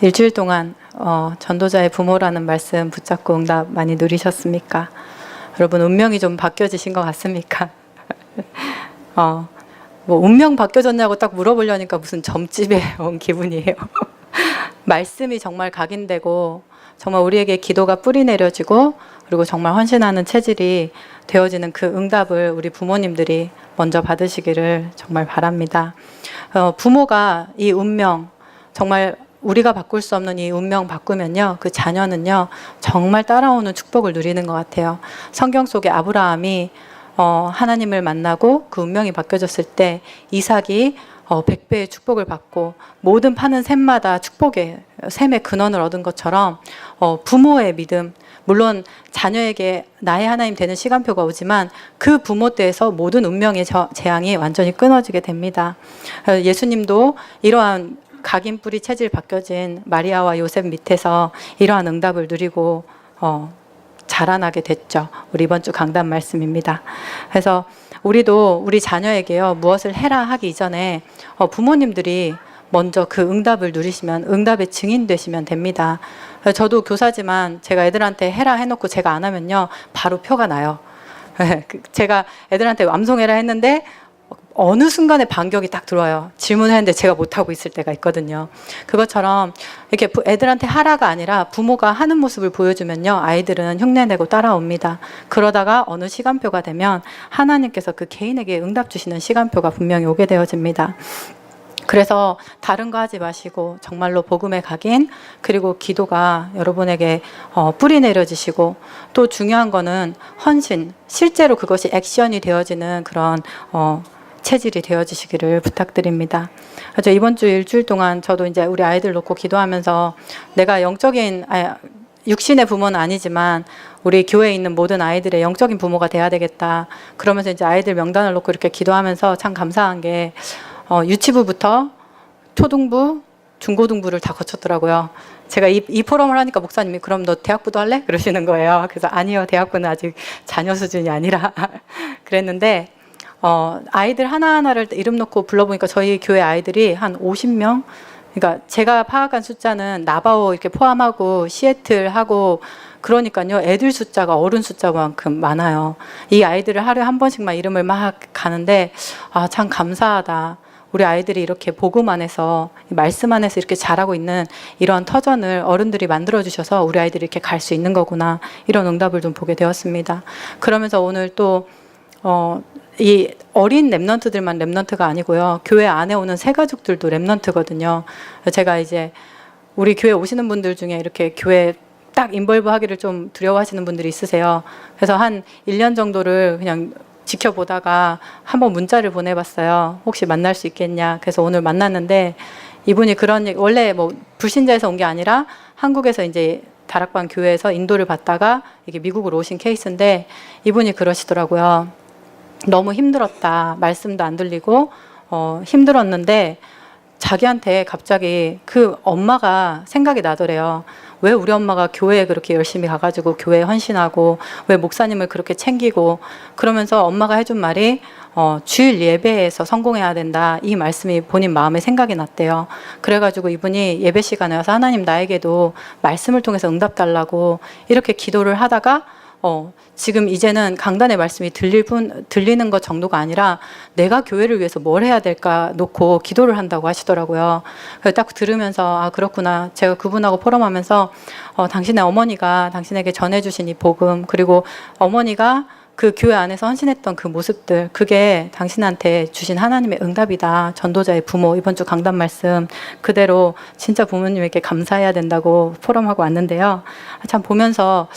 일주일 동안 전도자의 부모라는 말씀 붙잡고 응답 많이 누리셨습니까? 여러분 운명이 좀 바뀌어지신 것 같습니까? 뭐 운명 바뀌어졌냐고 딱 물어보려니까 무슨 점집에 온 기분이에요. 말씀이 정말 각인되고 정말 우리에게 기도가 뿌리 내려지고 그리고 정말 헌신하는 체질이 되어지는 그 응답을 우리 부모님들이 먼저 받으시기를 정말 바랍니다. 부모가 이 운명 정말 우리가 바꿀 수 없는 이 운명 바꾸면요, 그 자녀는요 정말 따라오는 축복을 누리는 것 같아요. 성경 속에 아브라함이 하나님을 만나고 그 운명이 바뀌어졌을 때 이삭이 100배의 축복을 받고 모든 파는 샘마다 축복의 샘의 근원을 얻은 것처럼 부모의 믿음, 물론 자녀에게 나의 하나님 되는 시간표가 오지만 그 부모 때에서 모든 운명의 재앙이 완전히 끊어지게 됩니다. 예수님도 이러한 각인 뿌리 체질 바뀌어진 마리아와 요셉 밑에서 이러한 응답을 누리고 자라나게 됐죠. 우리 이번 주 강단 말씀입니다. 그래서 우리도 우리 자녀에게요 무엇을 해라 하기 이전에 부모님들이 먼저 그 응답을 누리시면 응답의 증인 되시면 됩니다. 저도 교사지만 제가 애들한테 해라 해놓고 제가 안 하면요 바로 표가 나요. 제가 애들한테 암송해라 했는데 어느 순간에 반격이 딱 들어와요. 질문했는데 제가 못하고 있을 때가 있거든요. 그것처럼 이렇게 애들한테 하라가 아니라 부모가 하는 모습을 보여주면요 아이들은 흉내내고 따라옵니다. 그러다가 어느 시간표가 되면 하나님께서 그 개인에게 응답 주시는 시간표가 분명히 오게 되어집니다. 그래서 다른 거 하지 마시고 정말로 복음의 각인 그리고 기도가 여러분에게 뿌리 내려지시고 또 중요한 거는 헌신, 실제로 그것이 액션이 되어지는 그런 체질이 되어지시기를 부탁드립니다. 이번 주 일주일 동안 저도 이제 우리 아이들 놓고 기도하면서 내가 육신의 부모는 아니지만 우리 교회에 있는 모든 아이들의 영적인 부모가 돼야 되겠다. 그러면서 이제 아이들 명단을 놓고 이렇게 기도하면서 참 감사한 게 유치부부터 초등부, 중고등부를 다 거쳤더라고요. 제가 이 포럼을 하니까 목사님이 그럼 너 대학부도 할래? 그러시는 거예요. 그래서 아니요, 대학부는 아직 자녀 수준이 아니라 그랬는데 아이들 하나하나를 이름 놓고 불러보니까 저희 교회 아이들이 한 50명? 그러니까 제가 파악한 숫자는 나바오 이렇게 포함하고 시애틀하고 그러니까요 애들 숫자가 어른 숫자만큼 많아요. 이 아이들을 하루에 한 번씩만 이름을 막 가는데 참 감사하다. 우리 아이들이 이렇게 복음 안에서 말씀 안에서 이렇게 자라고 있는 이런 터전을 어른들이 만들어 주셔서 우리 아이들이 이렇게 갈 수 있는 거구나 이런 응답을 좀 보게 되었습니다. 그러면서 오늘 또 이 어린 랩런트들만 랩런트가 아니고요. 교회 안에 오는 새 가족들도 랩런트거든요. 제가 이제 우리 교회 오시는 분들 중에 이렇게 교회 딱 인볼브 하기를 좀 두려워하시는 분들이 있으세요. 그래서 한 1년 정도를 그냥 지켜보다가 한번 문자를 보내봤어요. 혹시 만날 수 있겠냐. 그래서 오늘 만났는데 이분이 원래 뭐 불신자에서 온 게 아니라 한국에서 이제 다락방 교회에서 인도를 받다가 이게 미국으로 오신 케이스인데 이분이 그러시더라고요. 너무 힘들었다. 말씀도 안 들리고 힘들었는데 자기한테 갑자기 그 엄마가 생각이 나더래요. 왜 우리 엄마가 교회에 그렇게 열심히 가가지고 교회에 헌신하고 왜 목사님을 그렇게 챙기고 그러면서 엄마가 해준 말이 주일 예배에서 성공해야 된다. 이 말씀이 본인 마음에 생각이 났대요. 그래가지고 이분이 예배 시간에 와서 하나님 나에게도 말씀을 통해서 응답 달라고 이렇게 기도를 하다가 지금 이제는 강단의 말씀이 들리는 것 정도가 아니라 내가 교회를 위해서 뭘 해야 될까 놓고 기도를 한다고 하시더라고요. 그래서 딱 들으면서 그렇구나. 제가 그분하고 포럼하면서 당신의 어머니가 당신에게 전해주신 이 복음 그리고 어머니가 그 교회 안에서 헌신했던 그 모습들 그게 당신한테 주신 하나님의 응답이다. 전도자의 부모 이번 주 강단 말씀 그대로 진짜 부모님에게 감사해야 된다고 포럼하고 왔는데요. 참 보면서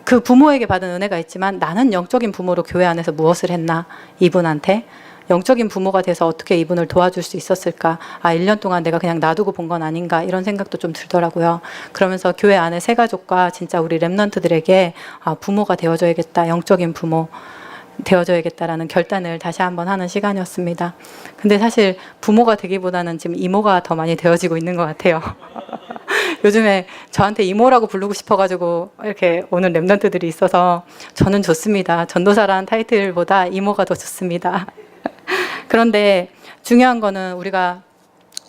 그 부모에게 받은 은혜가 있지만 나는 영적인 부모로 교회 안에서 무엇을 했나 이분한테 영적인 부모가 돼서 어떻게 이분을 도와줄 수 있었을까 1년 동안 내가 그냥 놔두고 본 건 아닌가 이런 생각도 좀 들더라고요. 그러면서 교회 안에 새 가족과 진짜 우리 랩런트들에게 부모가 되어줘야겠다 영적인 부모 되어줘야겠다라는 결단을 다시 한번 하는 시간이었습니다. 근데 사실 부모가 되기보다는 지금 이모가 더 많이 되어지고 있는 것 같아요. 요즘에 저한테 이모라고 부르고 싶어가지고 이렇게 오는 랩런트들이 있어서 저는 좋습니다. 전도사라는 타이틀보다 이모가 더 좋습니다. 그런데 중요한 거는 우리가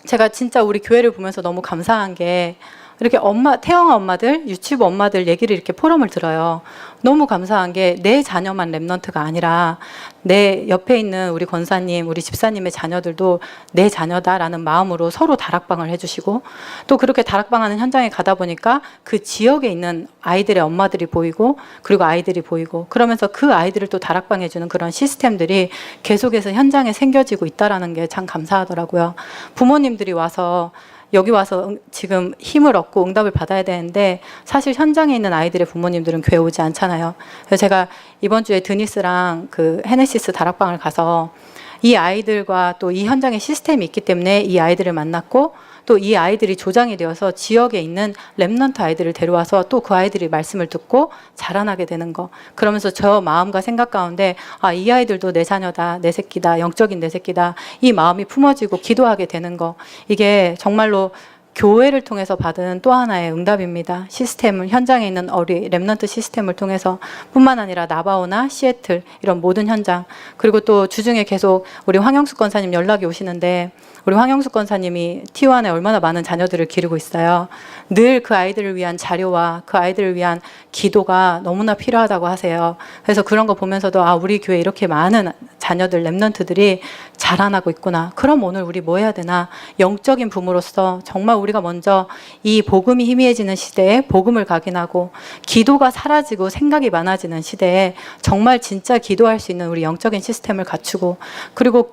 제가 진짜 우리 교회를 보면서 너무 감사한 게 이렇게 태영아 엄마들, 유치부 엄마들 얘기를 이렇게 포럼을 들어요. 너무 감사한 게 내 자녀만 랩넌트가 아니라 내 옆에 있는 우리 권사님, 우리 집사님의 자녀들도 내 자녀다라는 마음으로 서로 다락방을 해주시고, 또 그렇게 다락방하는 현장에 가다 보니까 그 지역에 있는 아이들의 엄마들이 보이고, 그리고 아이들이 보이고, 그러면서 그 아이들을 또 다락방 해주는 그런 시스템들이 계속해서 현장에 생겨지고 있다라는 게 참 감사하더라고요. 부모님들이 와서 여기 와서 지금 힘을 얻고 응답을 받아야 되는데 사실 현장에 있는 아이들의 부모님들은 교회 오지 않잖아요. 그래서 제가 이번 주에 드니스랑 그 헤네시스 다락방을 가서 이 아이들과 또 이 현장에 시스템이 있기 때문에 이 아이들을 만났고, 또 이 아이들이 조장이 되어서 지역에 있는 랩넌트 아이들을 데려와서 또 그 아이들이 말씀을 듣고 자라나게 되는 거. 그러면서 저 마음과 생각 가운데 이 아이들도 내 자녀다, 내 새끼다, 영적인 내 새끼다, 이 마음이 품어지고 기도하게 되는 거. 이게 정말로 교회를 통해서 받은 또 하나의 응답입니다. 시스템을, 현장에 있는 우리 랩넌트 시스템을 통해서 뿐만 아니라 나바오나 시애틀 이런 모든 현장, 그리고 또 주중에 계속 우리 황영숙 권사님 연락이 오시는데, 우리 황영숙 권사님이 T1에 얼마나 많은 자녀들을 기르고 있어요. 늘 그 아이들을 위한 자료와 그 아이들을 위한 기도가 너무나 필요하다고 하세요. 그래서 그런 거 보면서도 우리 교회 이렇게 많은 자녀들, 랩넌트들이 자라나고 있구나. 그럼 오늘 우리 뭐 해야 되나? 영적인 부모로서 정말 우리가 먼저 이 복음이 희미해지는 시대에 복음을 각인하고, 기도가 사라지고 생각이 많아지는 시대에 정말 진짜 기도할 수 있는 우리 영적인 시스템을 갖추고, 그리고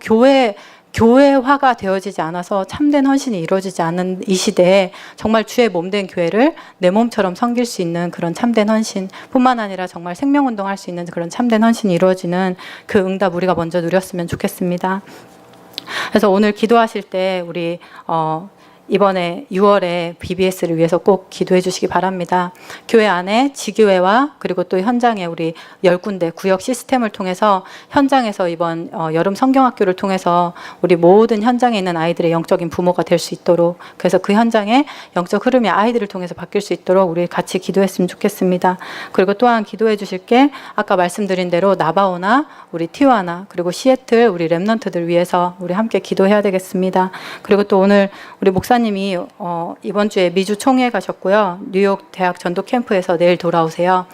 교회화가 되어지지 않아서 참된 헌신이 이루어지지 않는 이 시대에 정말 주의 몸된 교회를 내 몸처럼 섬길 수 있는 그런 참된 헌신 뿐만 아니라 정말 생명운동할 수 있는 그런 참된 헌신이 이루어지는 그 응답 우리가 먼저 누렸으면 좋겠습니다. 그래서 오늘 기도하실 때 우리 이번에 6월에 BBS를 위해서 꼭 기도해 주시기 바랍니다. 교회 안에 지교회와 그리고 또 현장에 우리 10군데 구역 시스템을 통해서 현장에서 이번 여름 성경학교를 통해서 우리 모든 현장에 있는 아이들의 영적인 부모가 될 수 있도록, 그래서 그 현장의 영적 흐름이 아이들을 통해서 바뀔 수 있도록 우리 같이 기도했으면 좋겠습니다. 그리고 또한 기도해 주실 게 아까 말씀드린 대로 나바오나 우리 티와나 그리고 시애틀 우리 랩넌트들 위해서 우리 함께 기도해야 되겠습니다. 그리고 또 오늘 우리 목사님이 이번 주에 미주 총회 가셨고요. 뉴욕 대학 전도 캠프에서 내일 돌아오세요.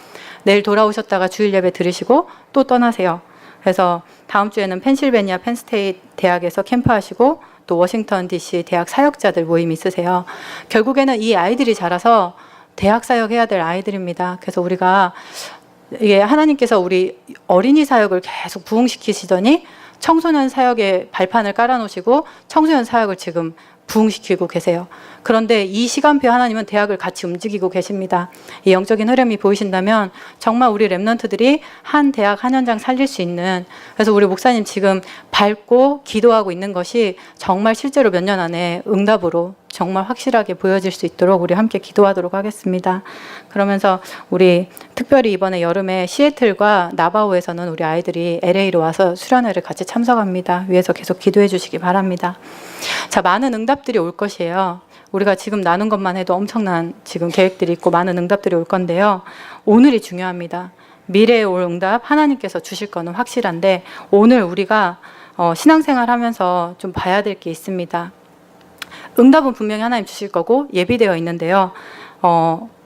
내일 돌아오셨다가 주일 예배 들으시고 또 떠나세요. 그래서 다음 주에는 펜실베니아 펜스테이트 대학에서 캠프하시고 또 워싱턴 DC 대학 사역자들 모임 있으세요. 결국에는 이 아이들이 자라서 대학 사역해야 될 아이들입니다. 그래서 우리가 이게 하나님께서 우리 어린이 사역을 계속 부흥시키시더니 청소년 사역에 발판을 깔아놓으시고 청소년 사역을 지금 부흥시키고 계세요. 그런데 이 시간표 하나님은 대학을 같이 움직이고 계십니다. 이 영적인 흐름이 보이신다면 정말 우리 랩넌트들이 한 대학 한 현장 살릴 수 있는, 그래서 우리 목사님 지금 밟고 기도하고 있는 것이 정말 실제로 몇 년 안에 응답으로 정말 확실하게 보여질 수 있도록 우리 함께 기도하도록 하겠습니다. 그러면서 우리 특별히 이번에 여름에 시애틀과 나바오에서는 우리 아이들이 LA로 와서 수련회를 같이 참석합니다. 위에서 계속 기도해 주시기 바랍니다. 자, 많은 응답들이 올 것이에요. 우리가 지금 나눈 것만 해도 엄청난 지금 계획들이 있고 많은 응답들이 올 건데요. 오늘이 중요합니다. 미래에 올 응답 하나님께서 주실 거는 확실한데, 오늘 우리가 신앙생활 하면서 좀 봐야 될 게 있습니다. 응답은 분명히 하나님 주실 거고 예비되어 있는데요.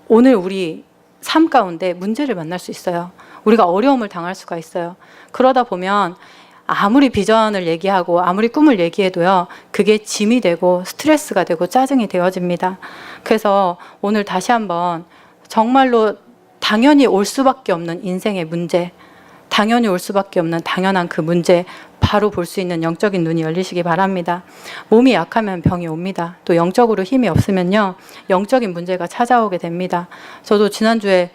오늘 우리 삶 가운데 문제를 만날 수 있어요. 우리가 어려움을 당할 수가 있어요. 그러다 보면 아무리 비전을 얘기하고 아무리 꿈을 얘기해도요, 그게 짐이 되고 스트레스가 되고 짜증이 되어집니다. 그래서 오늘 다시 한번 정말로 당연히 올 수밖에 없는 인생의 문제, 당연히 올 수밖에 없는 당연한 그 문제 바로 볼 수 있는 영적인 눈이 열리시기 바랍니다. 몸이 약하면 병이 옵니다. 또 영적으로 힘이 없으면요, 영적인 문제가 찾아오게 됩니다. 저도 지난주에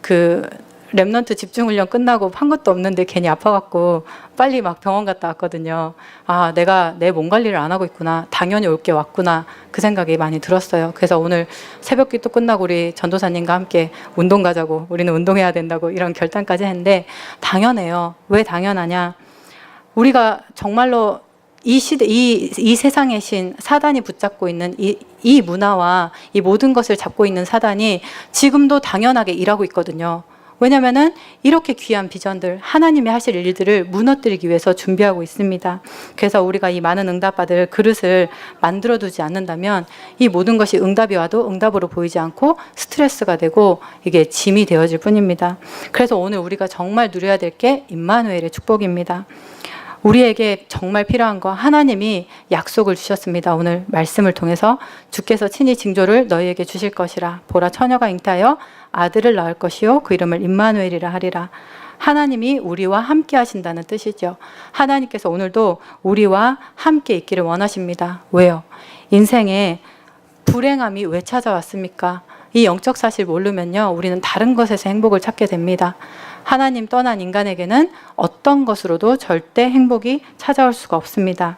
그 랩넌트 집중훈련 끝나고 한 것도 없는데 괜히 아파갖고 빨리 막 병원 갔다 왔거든요. 내가 내 몸 관리를 안 하고 있구나. 당연히 올 게 왔구나. 그 생각이 많이 들었어요. 그래서 오늘 새벽기도 끝나고 우리 전도사님과 함께 운동 가자고, 우리는 운동해야 된다고 이런 결단까지 했는데 당연해요. 왜 당연하냐? 우리가 정말로 이 시대, 이 세상의 신 사단이 붙잡고 있는 이 문화와 이 모든 것을 잡고 있는 사단이 지금도 당연하게 일하고 있거든요. 왜냐면은 이렇게 귀한 비전들, 하나님이 하실 일들을 무너뜨리기 위해서 준비하고 있습니다. 그래서 우리가 이 많은 응답받을 그릇을 만들어 두지 않는다면 이 모든 것이 응답이 와도 응답으로 보이지 않고 스트레스가 되고 이게 짐이 되어질 뿐입니다. 그래서 오늘 우리가 정말 누려야 될 게 임마누엘의 축복입니다. 우리에게 정말 필요한 거 하나님이 약속을 주셨습니다. 오늘 말씀을 통해서 주께서 친히 징조를 너희에게 주실 것이라. 보라 처녀가 잉태하여 아들을 낳을 것이요 그 이름을 임마누엘이라 하리라. 하나님이 우리와 함께 하신다는 뜻이죠. 하나님께서 오늘도 우리와 함께 있기를 원하십니다. 왜요? 인생에 불행함이 왜 찾아왔습니까? 이 영적 사실 모르면요, 우리는 다른 것에서 행복을 찾게 됩니다. 하나님 떠난 인간에게는 어떤 것으로도 절대 행복이 찾아올 수가 없습니다.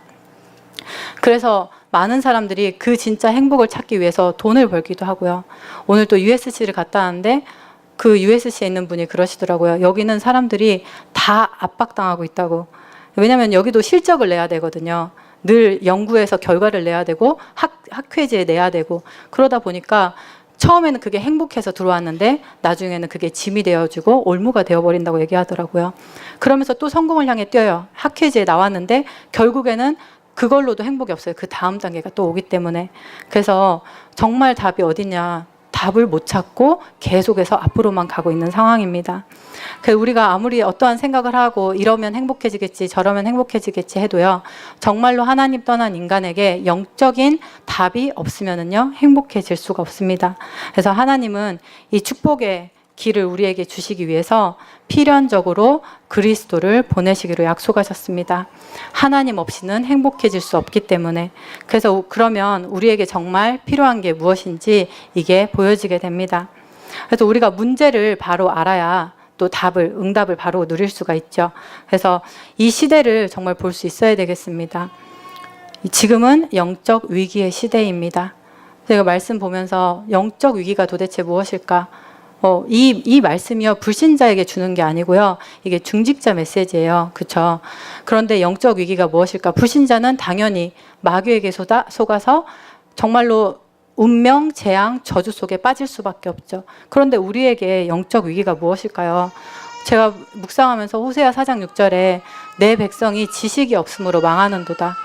그래서 많은 사람들이 그 진짜 행복을 찾기 위해서 돈을 벌기도 하고요. 오늘 또 USC를 갔다 왔는데 그 USC에 있는 분이 그러시더라고요. 여기는 사람들이 다 압박당하고 있다고. 왜냐하면 여기도 실적을 내야 되거든요. 늘 연구해서 결과를 내야 되고 학회지에 내야 되고, 그러다 보니까 처음에는 그게 행복해서 들어왔는데 나중에는 그게 짐이 되어지고 올무가 되어버린다고 얘기하더라고요. 그러면서 또 성공을 향해 뛰어요. 학회지에 나왔는데 결국에는 그걸로도 행복이 없어요. 그 다음 단계가 또 오기 때문에. 그래서 정말 답이 어디냐, 답을 못 찾고 계속해서 앞으로만 가고 있는 상황입니다. 그래서 우리가 아무리 어떠한 생각을 하고 이러면 행복해지겠지, 저러면 행복해지겠지 해도요, 정말로 하나님 떠난 인간에게 영적인 답이 없으면은요, 행복해질 수가 없습니다. 그래서 하나님은 이 축복의 길을 우리에게 주시기 위해서 필연적으로 그리스도를 보내시기로 약속하셨습니다. 하나님 없이는 행복해질 수 없기 때문에. 그래서 그러면 우리에게 정말 필요한 게 무엇인지 이게 보여지게 됩니다. 그래서 우리가 문제를 바로 알아야 또 응답을 바로 누릴 수가 있죠. 그래서 이 시대를 정말 볼 수 있어야 되겠습니다. 지금은 영적 위기의 시대입니다. 제가 말씀 보면서 영적 위기가 도대체 무엇일까? 이 말씀이요, 불신자에게 주는 게 아니고요, 이게 중직자 메시지예요. 그렇죠? 그런데 영적 위기가 무엇일까? 불신자는 당연히 마귀에게 속아서 정말로 운명, 재앙, 저주 속에 빠질 수밖에 없죠. 그런데 우리에게 영적 위기가 무엇일까요? 제가 묵상하면서 호세아 4장 6절에 내 백성이 지식이 없으므로 망하는도다.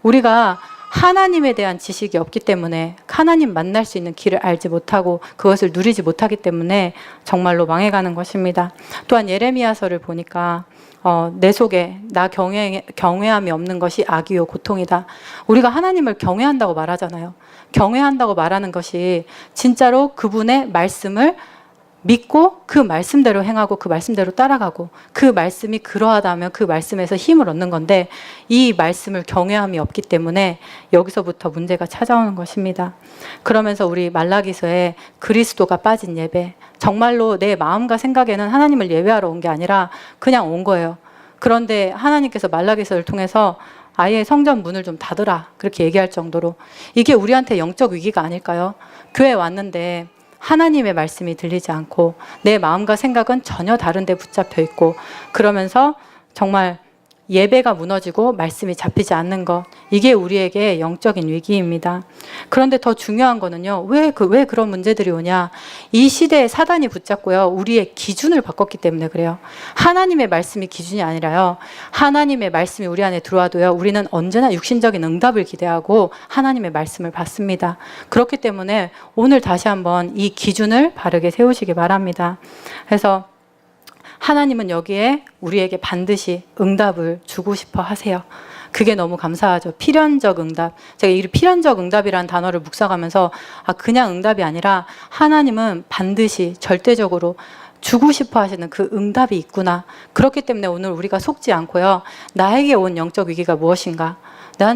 우리가 하나님에 대한 지식이 없기 때문에 하나님 만날 수 있는 길을 알지 못하고 그것을 누리지 못하기 때문에 정말로 망해가는 것입니다. 또한 예레미야서를 보니까 내 속에 나 경외함이 없는 것이 악이요 고통이다. 우리가 하나님을 경외한다고 말하잖아요. 경외한다고 말하는 것이 진짜로 그분의 말씀을 믿고 그 말씀대로 행하고 그 말씀대로 따라가고 그 말씀이 그러하다면 그 말씀에서 힘을 얻는 건데, 이 말씀을 경외함이 없기 때문에 여기서부터 문제가 찾아오는 것입니다. 그러면서 우리 말라기서에 그리스도가 빠진 예배, 정말로 내 마음과 생각에는 하나님을 예배하러 온 게 아니라 그냥 온 거예요. 그런데 하나님께서 말라기서를 통해서 아예 성전 문을 좀 닫으라 그렇게 얘기할 정도로, 이게 우리한테 영적 위기가 아닐까요? 교회 왔는데 하나님의 말씀이 들리지 않고 내 마음과 생각은 전혀 다른 데 붙잡혀 있고, 그러면서 정말 예배가 무너지고 말씀이 잡히지 않는 것, 이게 우리에게 영적인 위기입니다. 그런데 더 중요한 거는요, 왜 그런 문제들이 오냐, 이 시대에 사단이 붙잡고요, 우리의 기준을 바꿨기 때문에 그래요. 하나님의 말씀이 기준이 아니라요, 하나님의 말씀이 우리 안에 들어와도요, 우리는 언제나 육신적인 응답을 기대하고 하나님의 말씀을 받습니다. 그렇기 때문에 오늘 다시 한번 이 기준을 바르게 세우시기 바랍니다. 그래서 하나님은 여기에 우리에게 반드시 응답을 주고 싶어 하세요. 그게 너무 감사하죠. 필연적 응답. 제가 이 필연적 응답이라는 단어를 묵상하면서 그냥 응답이 아니라 하나님은 반드시 절대적으로 주고 싶어 하시는 그 응답이 있구나. 그렇기 때문에 오늘 우리가 속지 않고요, 나에게 온 영적 위기가 무엇인가,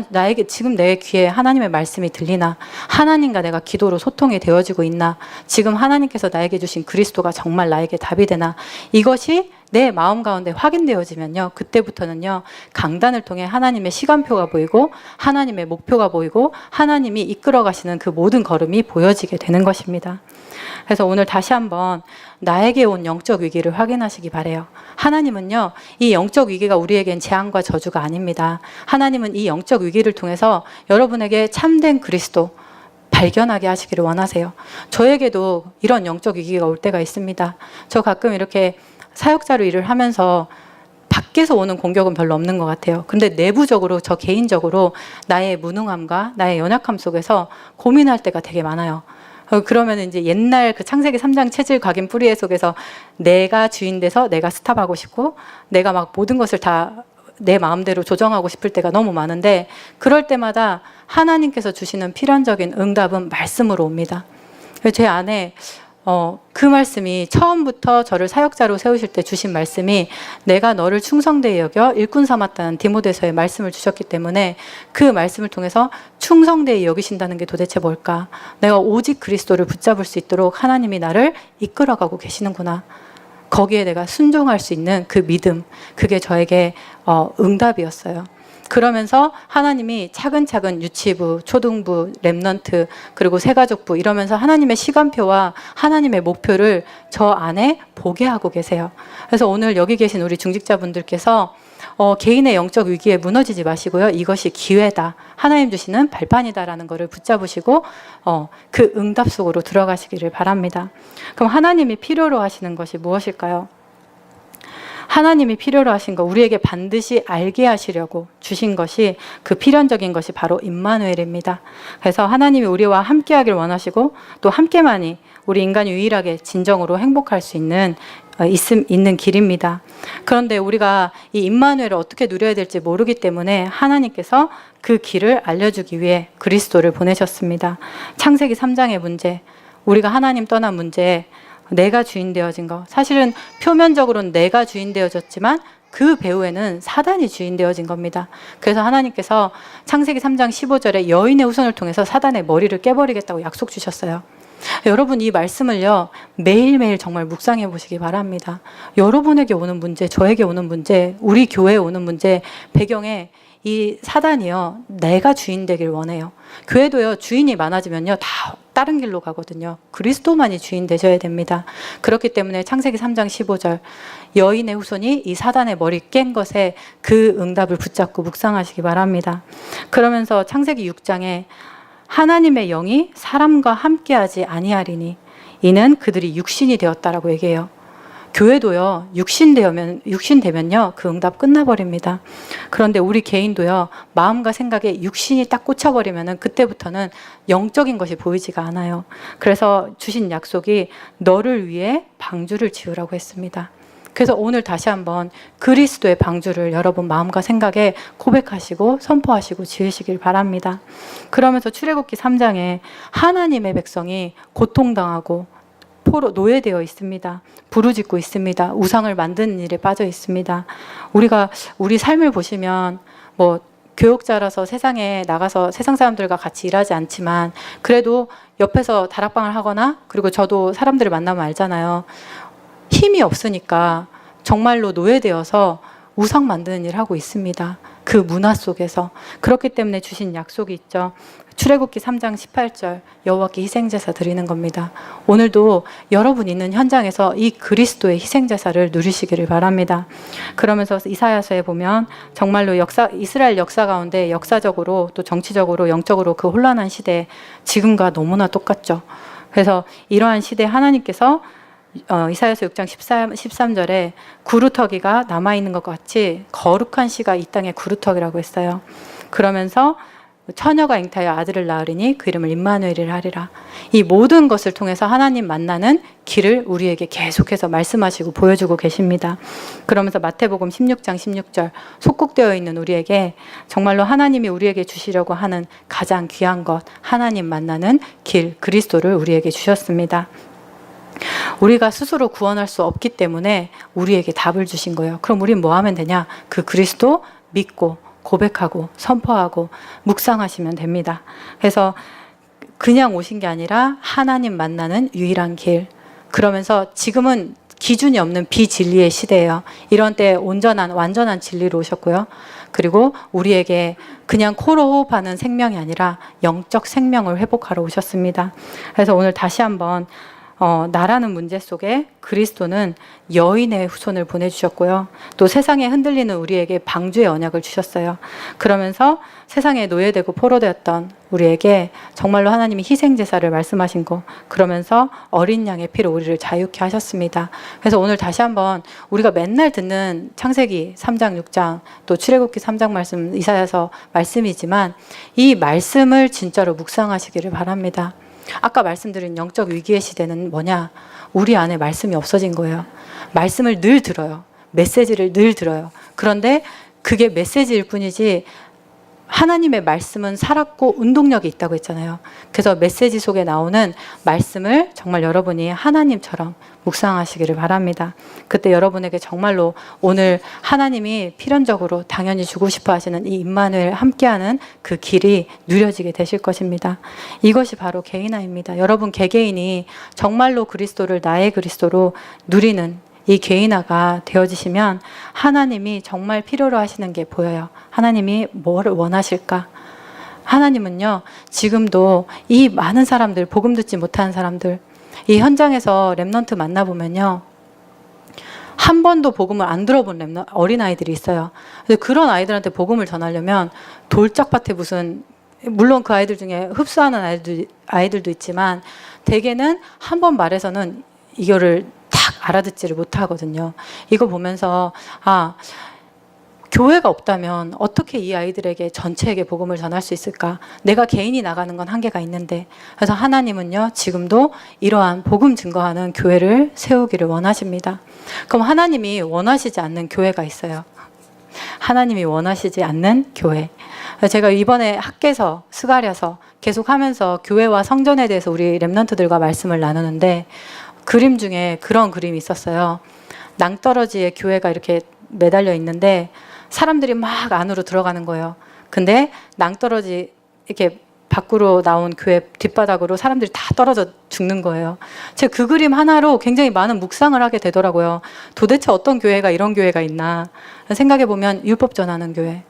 나에게 지금 내 귀에 하나님의 말씀이 들리나, 하나님과 내가 기도로 소통이 되어지고 있나, 지금 하나님께서 나에게 주신 그리스도가 정말 나에게 답이 되나, 이것이 내 마음 가운데 확인되어지면요, 그때부터는요, 강단을 통해 하나님의 시간표가 보이고 하나님의 목표가 보이고 하나님이 이끌어 가시는 그 모든 걸음이 보여지게 되는 것입니다. 그래서 오늘 다시 한번 나에게 온 영적 위기를 확인하시기 바래요. 하나님은요, 이 영적 위기가 우리에겐 재앙과 저주가 아닙니다. 하나님은 이 영적 위기를 통해서 여러분에게 참된 그리스도, 발견하게 하시기를 원하세요. 저에게도 이런 영적 위기가 올 때가 있습니다. 저 가끔 이렇게 사역자로 일을 하면서 밖에서 오는 공격은 별로 없는 것 같아요. 근데 내부적으로 저 개인적으로 나의 무능함과 나의 연약함 속에서 고민할 때가 되게 많아요. 그러면 이제 옛날 그 창세기 3장 체질 각인 뿌리의 속에서 내가 주인 돼서 내가 스탑하고 싶고 내가 막 모든 것을 다 내 마음대로 조정하고 싶을 때가 너무 많은데 그럴 때마다 하나님께서 주시는 필연적인 응답은 말씀으로 옵니다. 제 안에 그 말씀이 처음부터 저를 사역자로 세우실 때 주신 말씀이 내가 너를 충성되이 여겨 일꾼 삼았다는 디모데서의 말씀을 주셨기 때문에 그 말씀을 통해서 충성되이 여기신다는 게 도대체 뭘까? 내가 오직 그리스도를 붙잡을 수 있도록 하나님이 나를 이끌어가고 계시는구나. 거기에 내가 순종할 수 있는 그 믿음, 그게 저에게 응답이었어요. 그러면서 하나님이 차근차근 유치부, 초등부, 렘넌트, 그리고 새가족부 이러면서 하나님의 시간표와 하나님의 목표를 저 안에 보게 하고 계세요. 그래서 오늘 여기 계신 우리 중직자분들께서 개인의 영적 위기에 무너지지 마시고요. 이것이 기회다. 하나님 주시는 발판이다라는 것을 붙잡으시고 그 응답 속으로 들어가시기를 바랍니다. 그럼 하나님이 필요로 하시는 것이 무엇일까요? 하나님이 필요로 하신 거, 우리에게 반드시 알게 하시려고 주신 것이 그 필연적인 것이 바로 임마누엘입니다. 그래서 하나님이 우리와 함께 하길 원하시고 또 함께만이 우리 인간이 유일하게 진정으로 행복할 수 있는 길입니다. 그런데 우리가 이 임마누엘을 어떻게 누려야 될지 모르기 때문에 하나님께서 그 길을 알려주기 위해 그리스도를 보내셨습니다. 창세기 3장의 문제, 우리가 하나님 떠난 문제, 내가 주인 되어진 거. 사실은 표면적으로는 내가 주인 되어졌지만 그 배후에는 사단이 주인 되어진 겁니다. 그래서 하나님께서 창세기 3장 15절에 여인의 후손을 통해서 사단의 머리를 깨버리겠다고 약속 주셨어요. 여러분 이 말씀을요 매일매일 정말 묵상해 보시기 바랍니다. 여러분에게 오는 문제, 저에게 오는 문제, 우리 교회에 오는 문제 배경에 이 사단이요 내가 주인 되길 원해요. 교회도요 주인이 많아지면요 다 다른 길로 가거든요. 그리스도만이 주인 되셔야 됩니다. 그렇기 때문에 창세기 3장 15절 여인의 후손이 이 사단의 머리 깬 것에 그 응답을 붙잡고 묵상하시기 바랍니다. 그러면서 창세기 6장에 하나님의 영이 사람과 함께하지 아니하리니 이는 그들이 육신이 되었다라고 얘기해요. 교회도요 육신 되면요 그 응답 끝나버립니다. 그런데 우리 개인도요 마음과 생각에 육신이 딱 꽂혀버리면은 그때부터는 영적인 것이 보이지가 않아요. 그래서 주신 약속이 너를 위해 방주를 지으라고 했습니다. 그래서 오늘 다시 한번 그리스도의 방주를 여러분 마음과 생각에 고백하시고 선포하시고 지으시길 바랍니다. 그러면서 출애굽기 3장에 하나님의 백성이 고통당하고 포로 노예되어 있습니다. 부르짖고 있습니다. 우상을 만드는 일에 빠져 있습니다. 우리가 우리 삶을 보시면 뭐 교육자라서 세상에 나가서 세상 사람들과 같이 일하지 않지만 그래도 옆에서 다락방을 하거나 그리고 저도 사람들을 만나면 알잖아요. 힘이 없으니까 정말로 노예되어서 우상 만드는 일을 하고 있습니다. 그 문화 속에서. 그렇기 때문에 주신 약속이 있죠. 출애굽기 3장 18절 여호와께 희생제사 드리는 겁니다. 오늘도 여러분 있는 현장에서 이 그리스도의 희생제사를 누리시기를 바랍니다. 그러면서 이사야서에 보면 정말로 이스라엘 역사 가운데 역사적으로 또 정치적으로 영적으로 그 혼란한 시대에 지금과 너무나 똑같죠. 그래서 이러한 시대에 하나님께서 이사야서 6장 13절에 구루터기가 남아있는 것 같이 거룩한 씨가 이 땅에 구루터기라고 했어요. 그러면서 처녀가 잉타하여 아들을 낳으리니 그 이름을 임마누엘이라 하리라. 이 모든 것을 통해서 하나님 만나는 길을 우리에게 계속해서 말씀하시고 보여주고 계십니다. 그러면서 마태복음 16장 16절 속국되어 있는 우리에게 정말로 하나님이 우리에게 주시려고 하는 가장 귀한 것 하나님 만나는 길 그리스도를 우리에게 주셨습니다. 우리가 스스로 구원할 수 없기 때문에 우리에게 답을 주신 거예요. 그럼 우린 뭐 하면 되냐? 그 그리스도 믿고 고백하고 선포하고 묵상하시면 됩니다. 그래서 그냥 오신 게 아니라 하나님 만나는 유일한 길. 그러면서 지금은 기준이 없는 비진리의 시대예요. 이런 때 완전한 진리로 오셨고요. 그리고 우리에게 그냥 코로 호흡하는 생명이 아니라 영적 생명을 회복하러 오셨습니다. 그래서 오늘 다시 한번 나라는 문제 속에 그리스도는 여인의 후손을 보내주셨고요. 또 세상에 흔들리는 우리에게 방주의 언약을 주셨어요. 그러면서 세상에 노예되고 포로되었던 우리에게 정말로 하나님이 희생제사를 말씀하신 거, 그러면서 어린 양의 피로 우리를 자유케 하셨습니다. 그래서 오늘 다시 한번 우리가 맨날 듣는 창세기 3장 6장 또 출애굽기 3장 말씀, 이사야서 말씀이지만 이 말씀을 진짜로 묵상하시기를 바랍니다. 아까 말씀드린 영적 위기의 시대는 뭐냐? 우리 안에 말씀이 없어진 거예요. 말씀을 늘 들어요. 메시지를 늘 들어요. 그런데 그게 메시지일 뿐이지 하나님의 말씀은 살았고 운동력이 있다고 했잖아요. 그래서 메시지 속에 나오는 말씀을 정말 여러분이 하나님처럼 묵상하시기를 바랍니다. 그때 여러분에게 정말로 오늘 하나님이 필연적으로 당연히 주고 싶어 하시는 이 임마누엘 함께하는 그 길이 누려지게 되실 것입니다. 이것이 바로 개인화입니다. 여러분 개개인이 정말로 그리스도를 나의 그리스도로 누리는 이 개인화가 되어지시면 하나님이 정말 필요로 하시는 게 보여요. 하나님이 뭐를 원하실까? 하나님은요, 지금도 이 많은 사람들, 복음 듣지 못하는 사람들, 이 현장에서 렘넌트 만나보면요, 한 번도 복음을 안 들어본 어린아이들이 있어요. 근데 그런 아이들한테 복음을 전하려면 돌짝밭에 무슨, 물론 그 아이들 중에 흡수하는 아이들도 있지만 대개는 한 번 말해서는 이거를 딱 알아듣지를 못하거든요. 이거 보면서 교회가 없다면 어떻게 이 아이들에게 전체에게 복음을 전할 수 있을까? 내가 개인이 나가는 건 한계가 있는데, 그래서 하나님은요 지금도 이러한 복음 증거하는 교회를 세우기를 원하십니다. 그럼 하나님이 원하시지 않는 교회가 있어요. 하나님이 원하시지 않는 교회. 제가 이번에 학개서, 스가랴서 계속 하면서 교회와 성전에 대해서 우리 렘넌트들과 말씀을 나누는데 그림 중에 그런 그림이 있었어요. 낭떠러지에 교회가 이렇게 매달려 있는데 사람들이 막 안으로 들어가는 거예요. 근데 낭떠러지 이렇게 밖으로 나온 교회 뒷바닥으로 사람들이 다 떨어져 죽는 거예요. 제가 그 그림 하나로 굉장히 많은 묵상을 하게 되더라고요. 도대체 어떤 교회가 이런 교회가 있나 생각해 보면 율법 전하는 교회.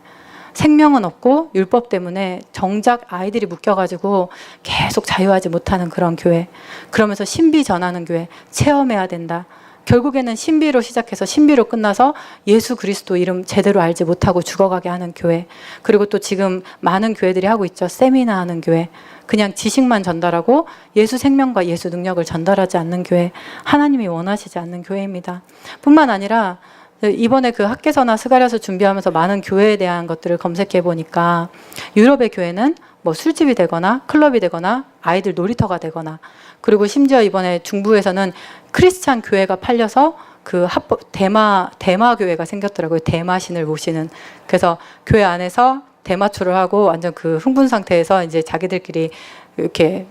생명은 없고 율법 때문에 정작 아이들이 묶여가지고 계속 자유하지 못하는 그런 교회. 그러면서 신비 전하는 교회. 체험해야 된다. 결국에는 신비로 시작해서 신비로 끝나서 예수 그리스도 이름 제대로 알지 못하고 죽어가게 하는 교회. 그리고 또 지금 많은 교회들이 하고 있죠. 세미나 하는 교회. 그냥 지식만 전달하고 예수 생명과 예수 능력을 전달하지 않는 교회. 하나님이 원하시지 않는 교회입니다. 뿐만 아니라 이번에 그 학개서나 스가랴서 준비하면서 많은 교회에 대한 것들을 검색해 보니까 유럽의 교회는 뭐 술집이 되거나 클럽이 되거나 아이들 놀이터가 되거나, 그리고 심지어 이번에 중부에서는 크리스찬 교회가 팔려서 그 대마 교회가 생겼더라고요. 대마신을 모시는. 그래서 교회 안에서 대마초를 하고 완전 그 흥분 상태에서 이제 자기들끼리 이렇게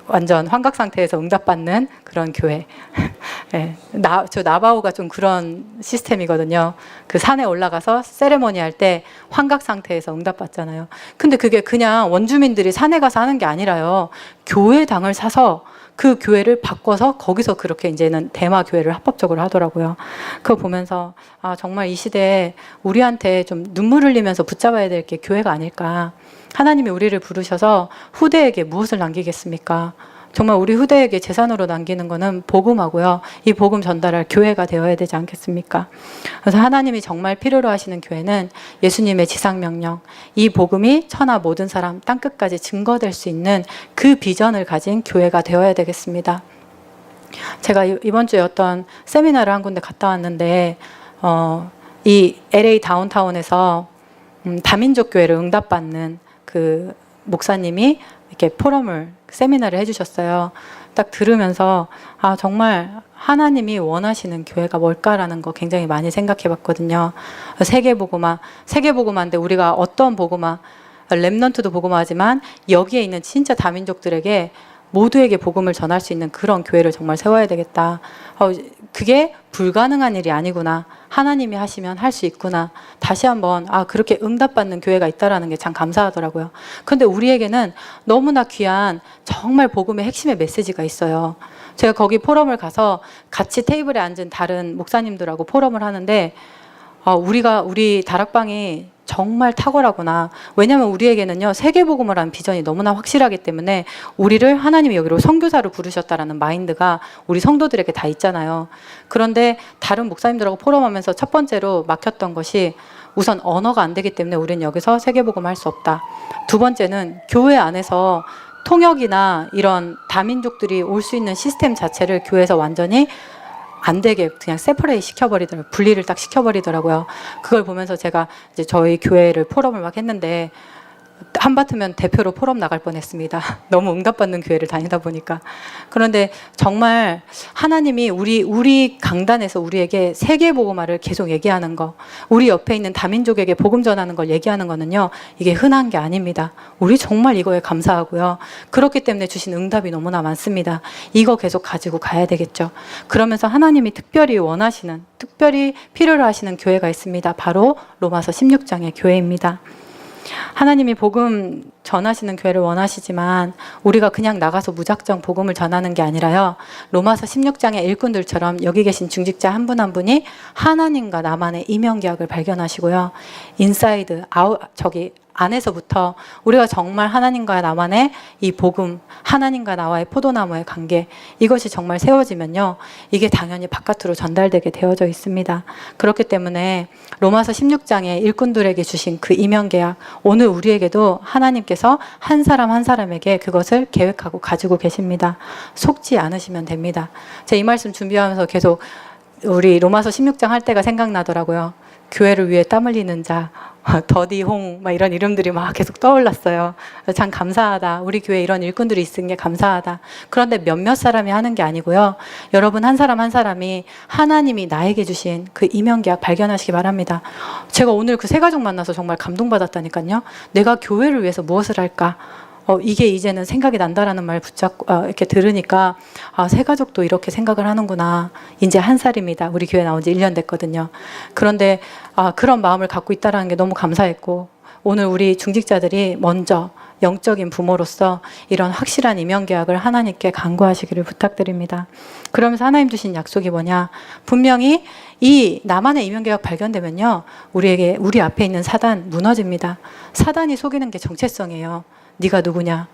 완전 환각 상태에서 응답받는 그런 교회. 네, 저 나바오가 좀 그런 시스템이거든요. 그 산에 올라가서 세레모니 할 때 환각 상태에서 응답받잖아요. 근데 그게 그냥 원주민들이 산에 가서 하는 게 아니라요. 교회당을 사서 그 교회를 바꿔서 거기서 그렇게 이제는 대마 교회를 합법적으로 하더라고요. 그거 보면서 정말 이 시대에 우리한테 좀 눈물 흘리면서 붙잡아야 될 게 교회가 아닐까. 하나님이 우리를 부르셔서 후대에게 무엇을 남기겠습니까? 정말 우리 후대에게 재산으로 남기는 것은 복음하고요. 이 복음 전달할 교회가 되어야 되지 않겠습니까? 그래서 하나님이 정말 필요로 하시는 교회는 예수님의 지상명령, 이 복음이 천하 모든 사람 땅끝까지 증거될 수 있는 그 비전을 가진 교회가 되어야 되겠습니다. 제가 이번 주에 어떤 세미나를 한 군데 갔다 왔는데 이 LA 다운타운에서 다민족 교회를 응답받는 그 목사님이 이렇게 세미나를 해주셨어요. 딱 들으면서 정말 하나님이 원하시는 교회가 뭘까라는 거 굉장히 많이 생각해 봤거든요. 세계복음화인데 우리가 어떤 복음화, 렘넌트도 복음화하지만 여기에 있는 진짜 다민족들에게 모두에게 복음을 전할 수 있는 그런 교회를 정말 세워야 되겠다. 그게 불가능한 일이 아니구나. 하나님이 하시면 할 수 있구나. 다시 한번 그렇게 응답받는 교회가 있다라는 게 참 감사하더라고요. 근데 우리에게는 너무나 귀한 정말 복음의 핵심의 메시지가 있어요. 제가 거기 포럼을 가서 같이 테이블에 앉은 다른 목사님들하고 포럼을 하는데 우리 다락방이 정말 탁월하구나. 왜냐하면 우리에게는요, 세계복음을 하는 비전이 너무나 확실하기 때문에 우리를 하나님이 여기로 선교사로 부르셨다라는 마인드가 우리 성도들에게 다 있잖아요. 그런데 다른 목사님들하고 포럼하면서 첫 번째로 막혔던 것이 우선 언어가 안 되기 때문에 우리는 여기서 세계복음을 할 수 없다. 두 번째는 교회 안에서 통역이나 이런 다민족들이 올 수 있는 시스템 자체를 교회에서 완전히 안 되게 그냥 세퍼레이트 시켜버리더라고요. 분리를 딱 시켜버리더라고요. 그걸 보면서 제가 이제 저희 교회를 포럼을 막 했는데 한바트면 대표로 포럼 나갈 뻔했습니다. 너무 응답받는 교회를 다니다 보니까. 그런데 정말 하나님이 우리 강단에서 우리에게 세계복음화를 계속 얘기하는 거, 우리 옆에 있는 다민족에게 복음 전하는 걸 얘기하는 거는요, 이게 흔한 게 아닙니다. 우리 정말 이거에 감사하고요. 그렇기 때문에 주신 응답이 너무나 많습니다. 이거 계속 가지고 가야 되겠죠. 그러면서 하나님이 특별히 원하시는, 특별히 필요로 하시는 교회가 있습니다. 바로 로마서 16장의 교회입니다. 하나님이 복음 전하시는 교회를 원하시지만 우리가 그냥 나가서 무작정 복음을 전하는 게 아니라요, 로마서 16장의 일꾼들처럼 여기 계신 중직자 한 분 한 분이 하나님과 나만의 이명계약을 발견하시고요, 인사이드 아웃, 저기 안에서부터 우리가 정말 하나님과 나만의 이 복음, 하나님과 나와의 포도나무의 관계, 이것이 정말 세워지면요, 이게 당연히 바깥으로 전달되게 되어져 있습니다. 그렇기 때문에 로마서 16장에 일꾼들에게 주신 그 이명계약, 오늘 우리에게도 하나님께서 한 사람 한 사람에게 그것을 계획하고 가지고 계십니다. 속지 않으시면 됩니다. 제가 이 말씀 준비하면서 계속 우리 로마서 16장 할 때가 생각나더라고요. 교회를 위해 땀 흘리는 자, 더디홍, 막 이런 이름들이 막 계속 떠올랐어요. 참 감사하다. 우리 교회에 이런 일꾼들이 있은 게 감사하다. 그런데 몇몇 사람이 하는 게 아니고요, 여러분 한 사람 한 사람이 하나님이 나에게 주신 그 이명계약 발견하시기 바랍니다. 제가 오늘 그 세 가족 만나서 정말 감동받았다니까요. 내가 교회를 위해서 무엇을 할까? 이게 이제는 생각이 난다라는 말 붙잡고 이렇게 들으니까, 새 가족도 이렇게 생각을 하는구나. 이제 한 살입니다. 우리 교회 나온 지 1년 됐거든요. 그런데 그런 마음을 갖고 있다는 게 너무 감사했고, 오늘 우리 중직자들이 먼저 영적인 부모로서 이런 확실한 이명계약을 하나님께 간구하시기를 부탁드립니다. 그러면서 하나님 주신 약속이 뭐냐? 분명히 이 나만의 이명계약 발견되면요, 우리 앞에 있는 사단 무너집니다. 사단이 속이는 게 정체성이에요. 네가 누구냐?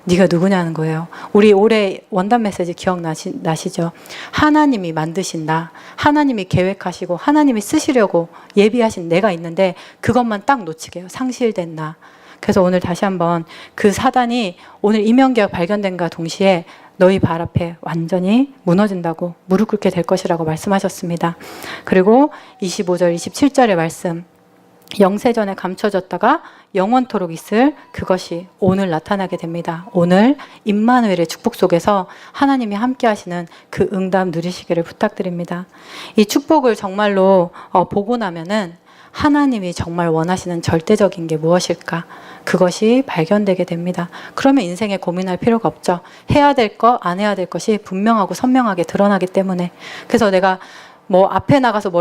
네가 누구냐는 거예요. 우리 올해 원단 메시지 기억나시죠? 하나님이 만드신 나, 하나님이 계획하시고 하나님이 쓰시려고 예비하신 내가 있는데 그것만 딱 놓치게 해요. 상실된 나. 그래서 오늘 다시 한번 그 사단이 오늘 이명계약 발견된과 동시에 너희 발 앞에 완전히 무너진다고, 무릎 꿇게 될 것이라고 말씀하셨습니다. 그리고 25절, 27절의 말씀, 영세전에 감춰졌다가 영원토록 있을 그것이 오늘 나타나게 됩니다. 오늘 임마누엘의 축복 속에서 하나님이 함께 하시는 그 응답 누리시기를 부탁드립니다. 이 축복을 정말로 보고 나면은 하나님이 정말 원하시는 절대적인 게 무엇일까? 그것이 발견되게 됩니다. 그러면 인생에 고민할 필요가 없죠. 해야 될 것, 안 해야 될 것이 분명하고 선명하게 드러나기 때문에. 그래서 내가 앞에 나가서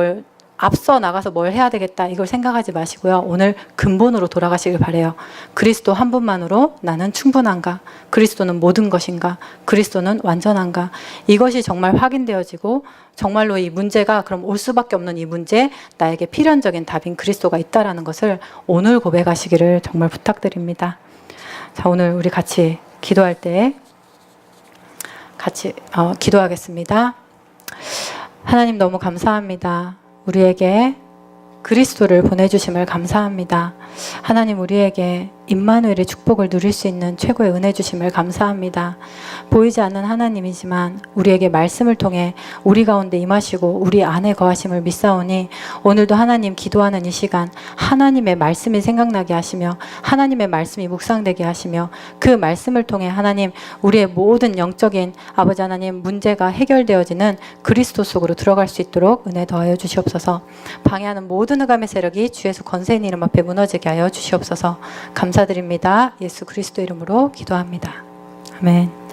앞서 나가서 뭘 해야 되겠다, 이걸 생각하지 마시고요. 오늘 근본으로 돌아가시길 바래요. 그리스도 한 분만으로 나는 충분한가? 그리스도는 모든 것인가? 그리스도는 완전한가? 이것이 정말 확인되어지고 정말로 이 문제가 그럼 올 수밖에 없는 이 문제, 나에게 필연적인 답인 그리스도가 있다라는 것을 오늘 고백하시기를 정말 부탁드립니다. 자, 오늘 우리 같이 기도할 때 같이 기도하겠습니다. 하나님 너무 감사합니다. 우리에게 그리스도를 보내주심을 감사합니다. 하나님, 우리에게 임마누엘의 축복을 누릴 수 있는 최고의 은혜 주심을 감사합니다. 보이지 않는 하나님이지만 우리에게 말씀을 통해 우리 가운데 임하시고 우리 안에 거하심을 믿사오니, 오늘도 하나님 기도하는 이 시간 하나님의 말씀이 생각나게 하시며 하나님의 말씀이 묵상되게 하시며 그 말씀을 통해 하나님, 우리의 모든 영적인 아버지 하나님 문제가 해결되어지는 그리스도 속으로 들어갈 수 있도록 은혜 더하여 주시옵소서. 방해하는 모든 흑암의 세력이 주 예수 권세 있는 이름 앞에 무너지게 하여 주시옵소서. 감사드립니다. 예수 그리스도 이름으로 기도합니다. 아멘.